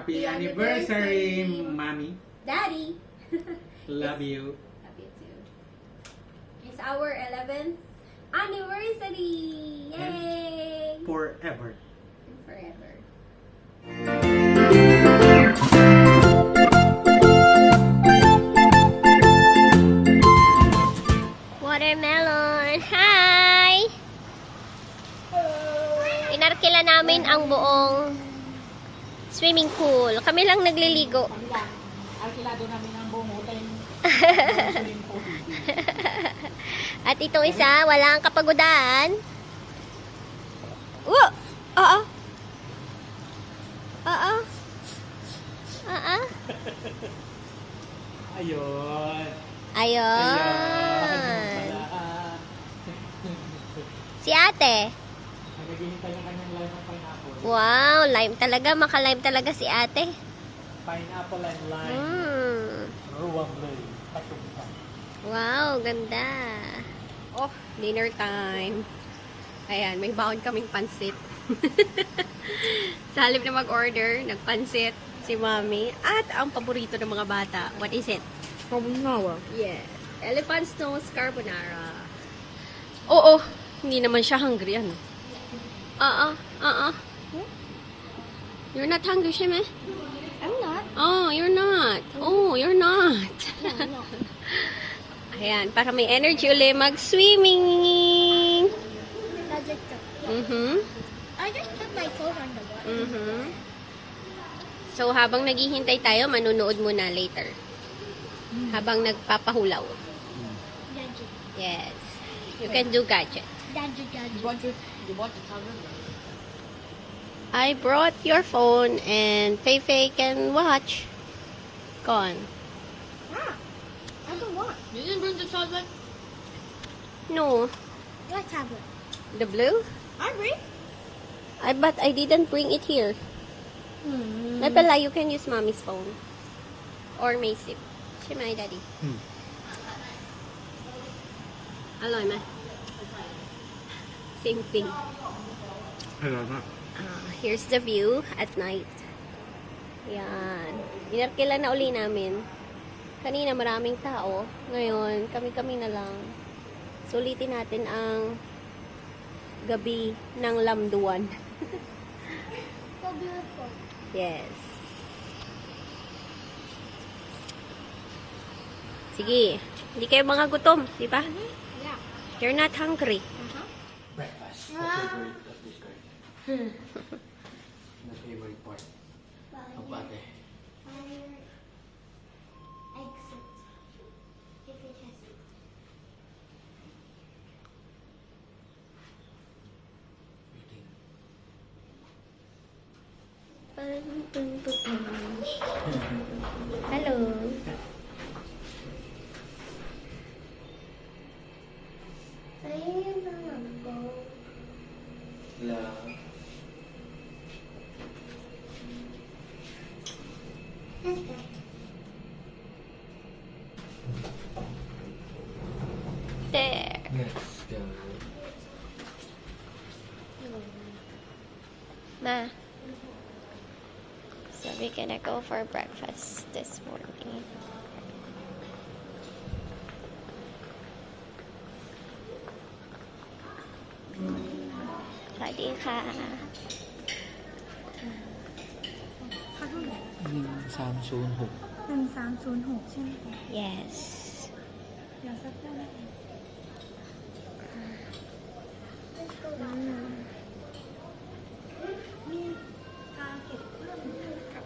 Happy anniversary, Mommy. Daddy. Love you. Love you too. It's our 11th anniversary. Yay! Forever. And forever. Watermelon. Hi! Inarkila namin ang buong swimming pool. Kami lang nagliligo. Alkilado namin ang buong hotel. At itong isa, walang kapagudan. Oo! Oo! Oo! Oo! Ayun. Ayun! Si ate. Naghihintay ng kanyang lime ng pineapple. Wow! Lime talaga. Maka-lime talaga si ate. Pineapple and lime. Lovely. Wow! Ganda. Oh, dinner time. Ayan, may baon kaming pansit. Sa halip na mag-order, nagpansit si Mommy. At ang paborito ng mga bata, what is it? Carbonara. Yes. Elephant Nose Carbonara. Oo, hindi naman siya hungry, ano? You're not hungry, Shime? I'm not. Oh, you're not. Oh, you're not. Ayan, para may energy ulit mag-swimming. I just put my clothes on the water. So, habang naghihintay tayo, manunood muna later. Habang nagpapahulaw. Yes. You can do gadget. You want the camera? I brought your phone and Feifei can watch. Go on. I don't want. You didn't bring the tablet? No. What tablet? The blue? I bring. But I didn't bring it here. Napala, you can use Mommy's phone. Or Macy. Siya my daddy. Aloy ma. Same thing. Hello, ma. Here's the view at night. Yan. Inarkila na uli namin. Kanina maraming tao. Ngayon, kami-kami na lang. Sulitin natin ang gabi ng Lamduan. So beautiful. Yes. Sige. Hindi kayo mga gutom, di ba? Yeah. You're not hungry. Breakfast. The favorite of this guy. The favorite part of ate. Exit. If it has it. Waiting. Hello. Hello. There. Let's go. Ma. So we're gonna go for breakfast this morning. Sawasdi ka. Samsung 1306 ใช่ไหมคะ Yes. เดี๋ยวสักครู่นะคะมีการเก็บเรื่องกับ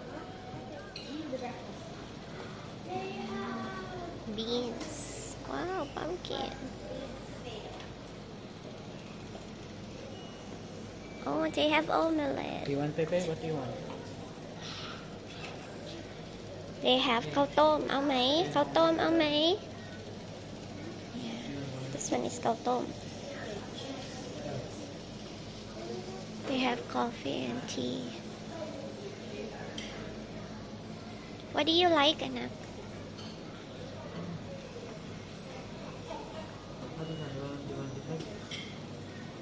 Beans. Wow, pumpkin. Oh, they have omelette. Do you want Pepe? What do you want? They have ข้าวต้ม เอาไหม ข้าวต้ม เอาไหม Yeah. This one is ข้าวต้ม They have coffee and tea. What do you like, anak?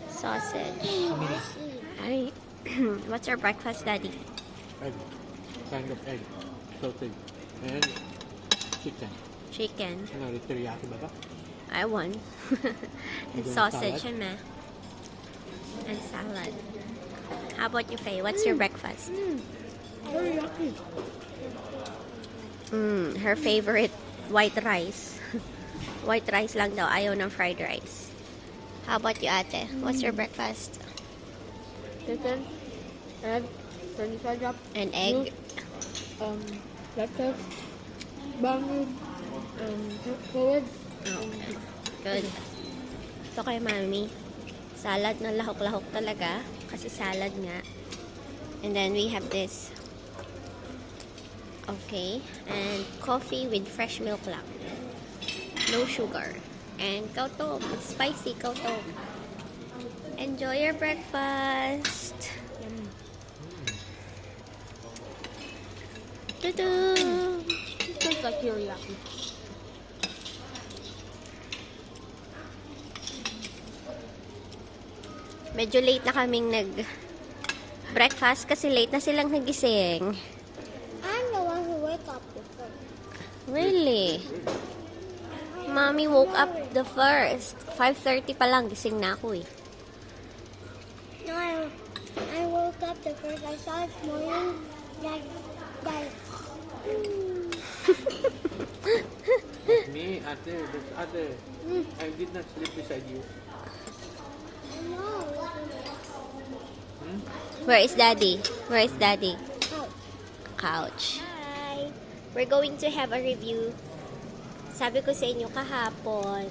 Sausage. Ay, what's your breakfast, Daddy? kind of egg, sausage, and chicken. Chicken. Ano, teriyaki ba ito? I won. And Yung sausage, salad? and and salad. How about you, Faye? What's your breakfast? Teriyaki. Her favorite white rice. White rice lang daw. Ayaw ng fried rice. How about you, ate? What's your breakfast? Chicken. Egg. French fry wrap. An egg. Lettuce. Bamboo. Forward. Oh, good. So kay mami, salad na lahok-lahok talaga. Kasi salad nga. And then we have this. Okay. And coffee with fresh milk lang. No sugar. And kautom. Spicy kautom. Enjoy your breakfast. Doo-doo. Tastes like teriyaki. Medyo late na kaming breakfast kasi late na silang nagising. I'm the one who woke up before. Really? Mommy woke up the first. 5:30 pa lang, gising na ako eh. No, I woke up the first. I saw this morning that Me, ate, that's ate. I did not sleep beside you. no. Where is daddy? Where is daddy? Oh, Couch. hi. We're going to have a review. Sabi ko sa inyo kahapon,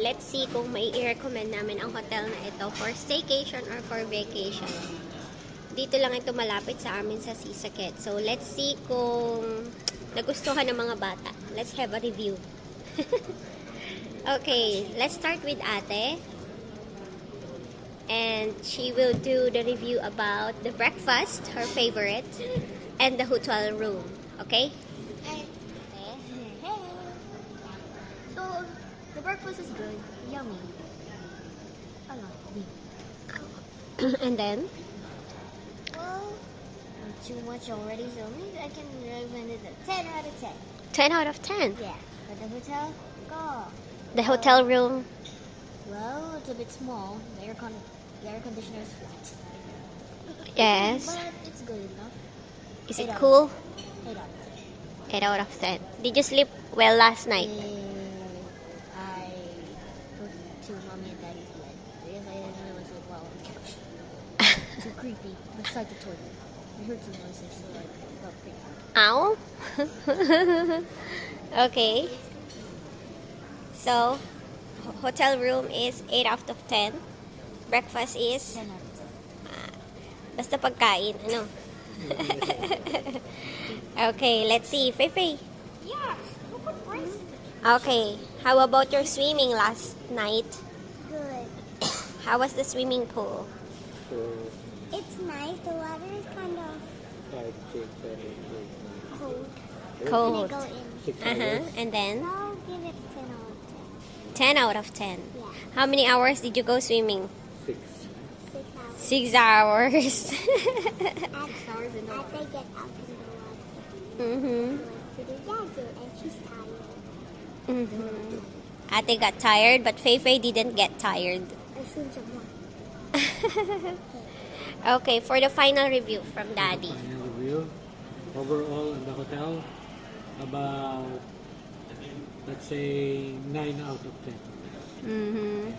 let's see kung may i-recommend namin ang hotel na ito for staycation or for vacation. Dito lang ito malapit sa amin sa Sisaket. So, let's see kung nagustuhan ng mga bata. Let's have a review. Okay, let's start with ate. And she will do the review about the breakfast, her favorite, and the hotel room. Okay? So, the breakfast is good. Yummy. And then? Well, not too much already, so maybe I can recommend it a 10 out of 10. 10 out of 10. Yeah. But the hotel, go. The hotel room. Well, it's a bit small. The air conditioner is flat. Yes. But it's good enough. Is it 8 out of cool? 8 out of 8 10. out of 10. Did you sleep well last night? I go to mommy and daddy's bed because I didn't really sleep well on the couch. Too creepy. Beside the toilet. I heard some noises, so I felt pretty hard. Ow. Okay. So, hotel room is 8 out of 10. Breakfast is 10 out of 10. basta pagkain. Ano? Okay, let's see. Feifei. Yeah. Look what price. Okay. How about your swimming last night? Good. How was the swimming pool? So, It's nice. The water is kind of 5, 6, 7, 8, 9, cold. Cold. When I go in. 6 Uh-huh. hours. And then? I'll give it 10 out of 10 10. out of 10. Yeah. How many hours did you go swimming? 6. 6 6 hours. hours. After they get out in the water. Mm-hmm. She went to the desert and she's tired. Mm-hmm. Ate got tired, but Feifei didn't get tired. I swim some more. Okay, for the final review from Daddy. Final review. Overall in the hotel, about, let's say, 9 out of 10. Mm-hmm.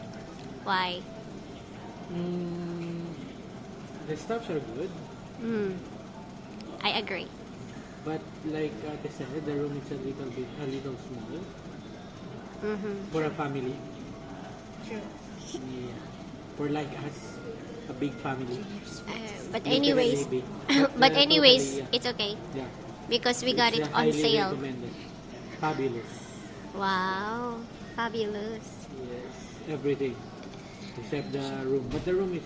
Why? The stuffs are good, I agree. but like Ate said, the room is a little small Mm-hmm. for a family. Sure. Yeah. For like us, a big family. But Literally anyways, big. but Yeah, anyways, totally, it's okay yeah. because we got It's, it on highly sale. recommended. Fabulous. Wow, fabulous. Yes, everything except the room. But the room is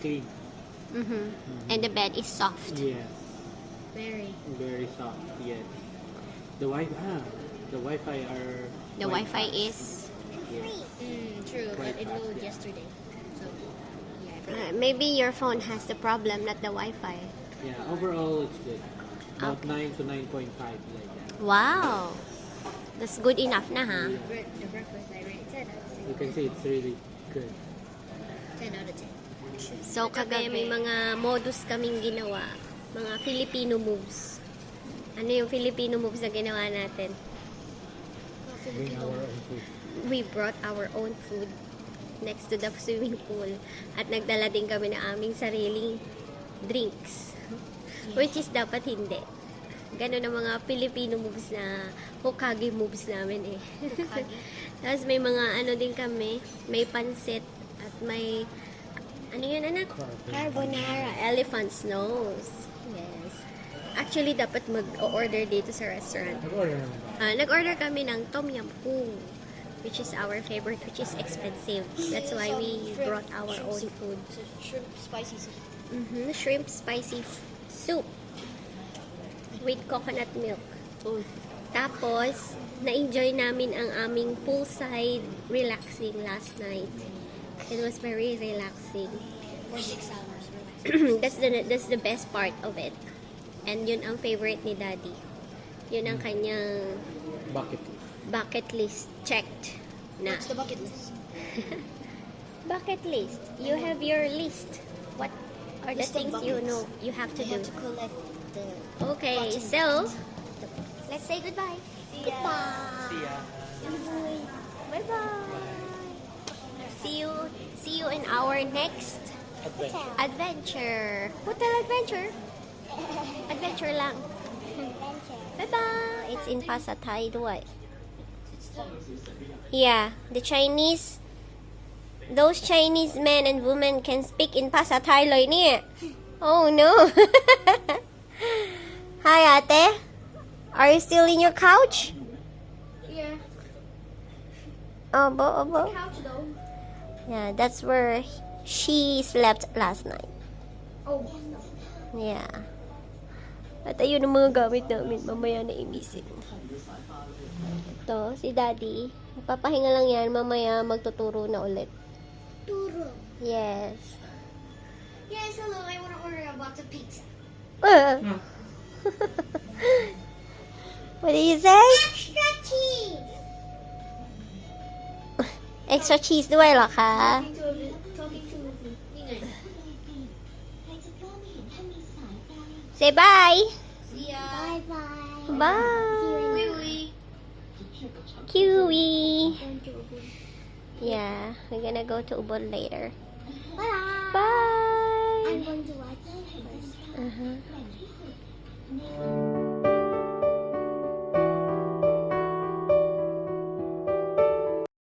clean. Mm-hmm. And the bed is soft. Yes, Very. soft. Yes. The Wi-Fi are. The quite Wi-Fi fast. is Yes. True, Quite but it fast, moved yeah. yesterday. So, yeah, I Maybe your phone has the problem, not the Wi-Fi. Yeah, overall it's good. About Okay. 9 to 9.5 like that. Wow. That's good enough na, ha? The breakfast I rate 10 out of 10. You can see it's really good. 10 out of 10. So, kagabi may mga modus kaming ginawa. Mga Filipino moves. Ano yung Filipino moves na ginawa natin? Bring our own food. We brought our own food next to the swimming pool. At nagdala din kami ng aming sariling drinks. Which is dapat hindi. Ganun ang mga Filipino moves na Hokage moves namin eh. Tapos may mga ano din kami, may pansit at may ano yun anak? Carbonara. Elephant's nose. Yes. Actually, dapat mag-order dito sa restaurant. Nag-order naman ba? Nag-order kami ng Tom Yum Goong, which is our favorite, which is expensive. That's why we brought our own food. Shrimp spicy soup. Shrimp spicy soup with coconut milk. Tapos, na-enjoy namin ang aming poolside relaxing last night. It was very relaxing. For 6 hours. That's the best part of it. And yun ang favorite ni Daddy. Yun ang kanyang Bucket list. bucket list checked na. What's the bucket list? Bucket list. You have your list. What are the List of things you buckets. know you have to I do? have to collect the... Okay, cotton so bucket. let's say goodbye. Goodbye. See ya. Bye bye. See you in our next Adventure. adventure. Hotel adventure. Adventure lang. Bye bye. It's in Pasatay, Dubai. Yeah, the Chinese. Those Chinese men and women can speak in Pasatay like ni. Oh no. Hi, ate. Are you still in your couch? Yeah. Obo. Couch though. Yeah, that's where she slept last night. Oh. Yeah. At ayun ang mga gamit namin. Mamaya na imisip. Ito, si Daddy. Papahinga lang yan. Mamaya magtuturo na ulit. Turo. Yes. Yes, hello. I want to order a box of pizza. What did you say? Extra cheese. Extra cheeseด้วยเหรอคะ Talking to Ingay. Say bye. See ya. Bye-bye. Bye. Wee. Kiwi. Yeah, we're gonna go to Ubon later. Bye. Bye. I'm going to watch it first. Uh-huh.